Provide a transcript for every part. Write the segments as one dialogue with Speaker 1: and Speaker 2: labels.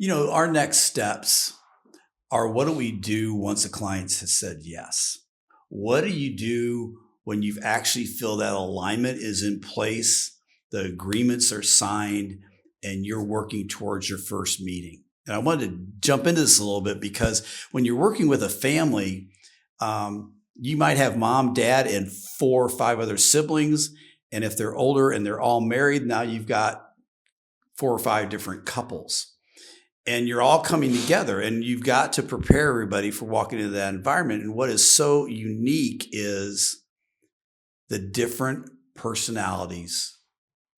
Speaker 1: Our next steps are, what do we do once a client has said yes? What do you do when you've actually feel that alignment is in place, the agreements are signed, and you're working towards your first meeting? And I wanted to jump into this a little bit because when you're working with a family, you might have mom, dad, and 4 or 5 other siblings. And if they're older and they're all married, now you've got 4 or 5 different couples. And you're all coming together, and you've got to prepare everybody for walking into that environment. And what is so unique is the different personalities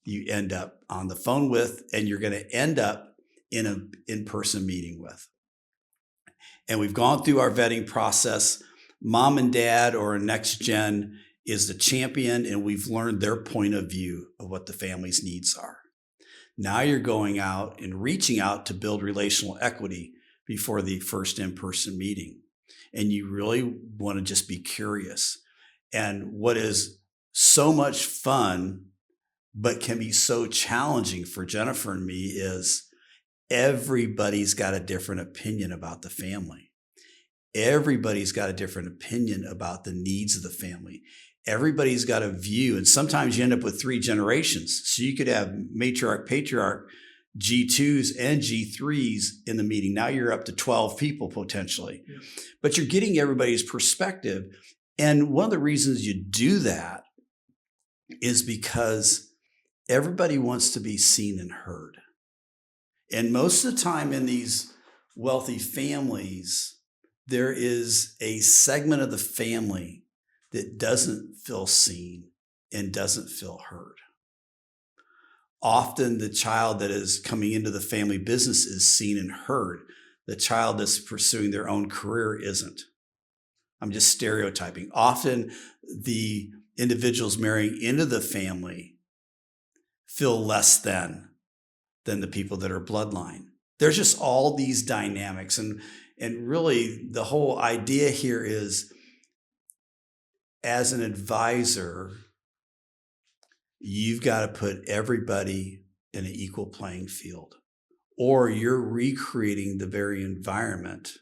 Speaker 1: you end up on the phone with, and you're going to end up in an in-person meeting with. And we've gone through our vetting process. Mom and dad or next gen is the champion, and we've learned their point of view of what the family's needs are. Now you're going out and reaching out to build relational equity before the first in-person meeting. And you really want to just be curious. And what is so much fun, but can be so challenging for Jennifer and me, is everybody's got a different opinion about the family. Everybody's got a different opinion about the needs of the family. Everybody's got a view, and sometimes you end up with 3 generations. So you could have matriarch, patriarch, G2s and G3s in the meeting. Now you're up to 12 people potentially, but you're getting everybody's perspective. And one of the reasons you do that is because everybody wants to be seen and heard. And most of the time in these wealthy families, there is a segment of the family that doesn't feel seen and doesn't feel heard. Often the child that is coming into the family business is seen and heard. The child that's pursuing their own career isn't. I'm just stereotyping. Often the individuals marrying into the family feel less than the people that are bloodline. There's just all these dynamics. And really the whole idea here is, as an advisor, you've got to put everybody in an equal playing field, or you're recreating the very environment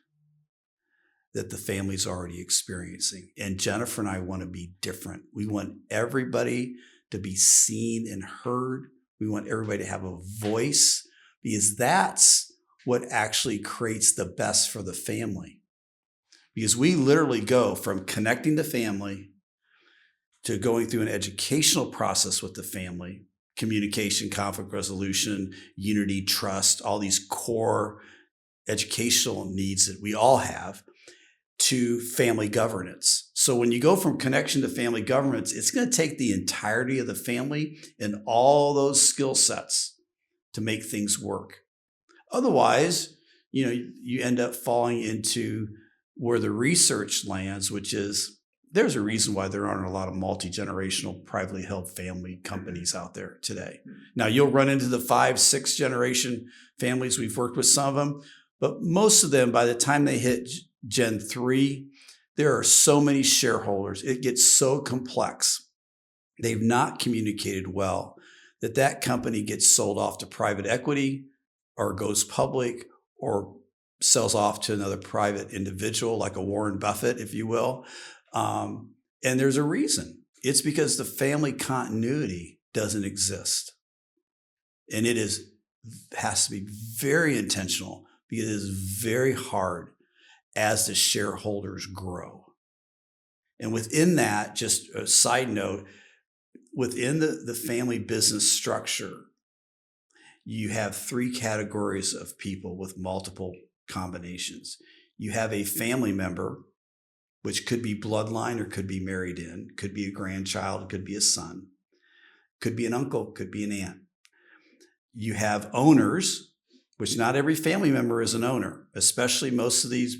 Speaker 1: that the family's already experiencing. And Jennifer and I want to be different. We want everybody to be seen and heard. We want everybody to have a voice, because that's what actually creates the best for the family. Because we literally go from connecting the family to going through an educational process with the family, communication, conflict resolution, unity, trust, all these core educational needs that we all have, to family governance. So when you go from connection to family governance, it's going to take the entirety of the family and all those skill sets to make things work. Otherwise, you end up falling into where the research lands, which is, there's a reason why there aren't a lot of multi-generational privately held family companies out there today. Now, you'll run into the 5, 6 generation families. We've worked with some of them, but most of them, by the time they hit Gen 3, there are so many shareholders. It gets so complex. They've not communicated well, that company gets sold off to private equity, or goes public, or sells off to another private individual, like a Warren Buffett, if you will. And there's a reason. It's because the family continuity doesn't exist. And it has to be very intentional, because it is very hard as the shareholders grow. And within that, just a side note, within the family business structure, you have 3 categories of people with multiple combinations. You have a family member, which could be bloodline or could be married in, could be a grandchild, could be a son, could be an uncle, could be an aunt. You have owners, which not every family member is an owner, especially most of these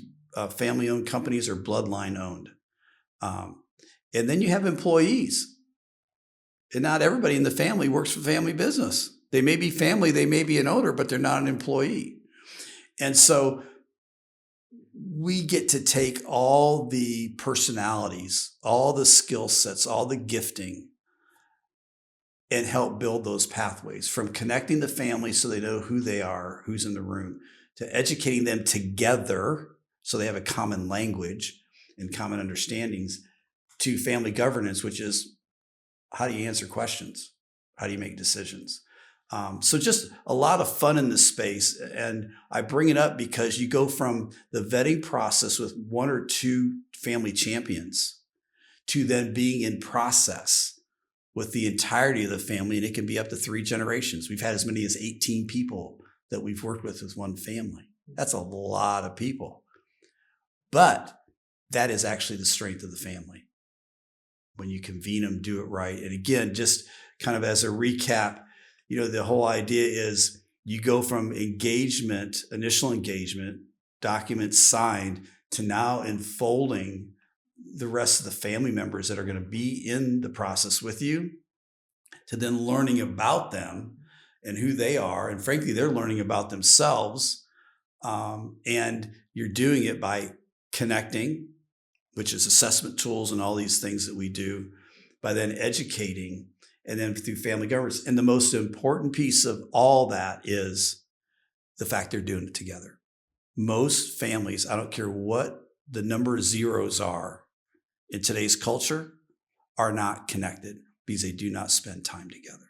Speaker 1: family-owned companies are bloodline owned. And then you have employees. And not everybody in the family works for family business. They may be family, they may be an owner, but they're not an employee. And so we get to take all the personalities, all the skill sets, all the gifting, and help build those pathways from connecting the family so they know who they are, who's in the room, to educating them together so they have a common language and common understandings, to family governance, which is how do you answer questions? How do you make decisions? So just a lot of fun in this space. And I bring it up because you go from the vetting process with 1 or 2 family champions to then being in process with the entirety of the family. And it can be up to 3 generations. We've had as many as 18 people that we've worked with one family. That's a lot of people. But that is actually the strength of the family. When you convene them, do it right. And again, just kind of as a recap, the whole idea is you go from engagement, initial engagement, documents signed, to now enfolding the rest of the family members that are going to be in the process with you, to then learning about them and who they are. And frankly, they're learning about themselves. And you're doing it by connecting, which is assessment tools and all these things that we do, by then educating, and then through family governance. And the most important piece of all that is the fact they're doing it together. Most families, I don't care what the number of zeros are in today's culture, are not connected because they do not spend time together.